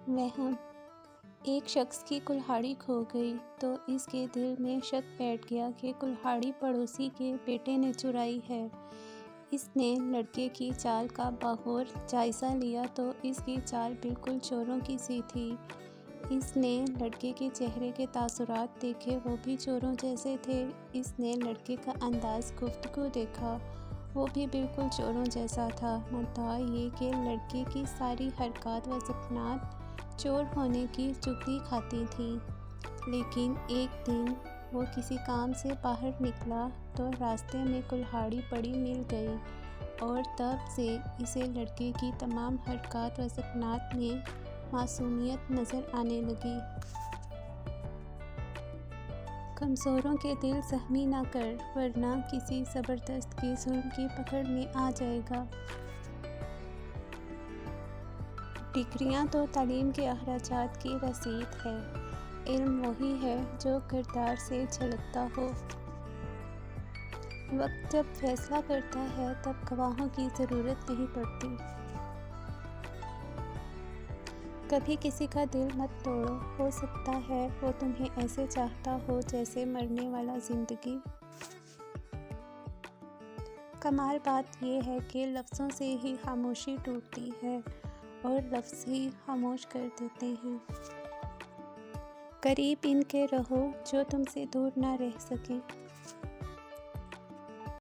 وہم۔ ایک شخص کی کلہاڑی کھو گئی تو اس کے دل میں شک بیٹھ گیا کہ کلہاڑی پڑوسی کے بیٹے نے چرائی ہے۔ اس نے لڑکے کی چال کا بغور جائزہ لیا تو اس کی چال بالکل چوروں کی سی تھی۔ اس نے لڑکے کے چہرے کے تاثرات دیکھے، وہ بھی چوروں جیسے تھے۔ اس نے لڑکے کا انداز گفتگو دیکھا، وہ بھی بالکل چوروں جیسا تھا۔ مدعا یہ کہ لڑکے کی ساری حرکات و سکنات چور ہونے کی چغلی کھاتی تھیں۔ لیکن ایک دن وہ کسی کام سے باہر نکلا تو راستے میں کلہاڑی پڑی مل گئی اور تب سے اسے لڑکے کی تمام حرکات و سکنات میں معصومیت نظر آنے لگی۔ کمزوروں کے دل زخمی نہ کر، ورنہ کسی زبردست کے ظلم کی پکڑ میں آ جائے گا۔ ڈگریاں تو تعلیم کے اخراجات کی رسید ہے۔ علم وہی ہے جو کردار سے جھلکتا ہو۔ وقت جب فیصلہ کرتا ہے تب گواہوں کی ضرورت نہیں پڑتی۔ کبھی کسی کا دل مت توڑو، ہو سکتا ہے وہ تمہیں ایسے چاہتا ہو جیسے مرنے والا زندگی۔ کمال بات یہ ہے کہ لفظوں سے ہی خاموشی ٹوٹتی ہے اور لفظ ہی خاموش کر دیتے ہیں۔ قریب ان کے رہو جو تم سے دور نہ رہ سکیں۔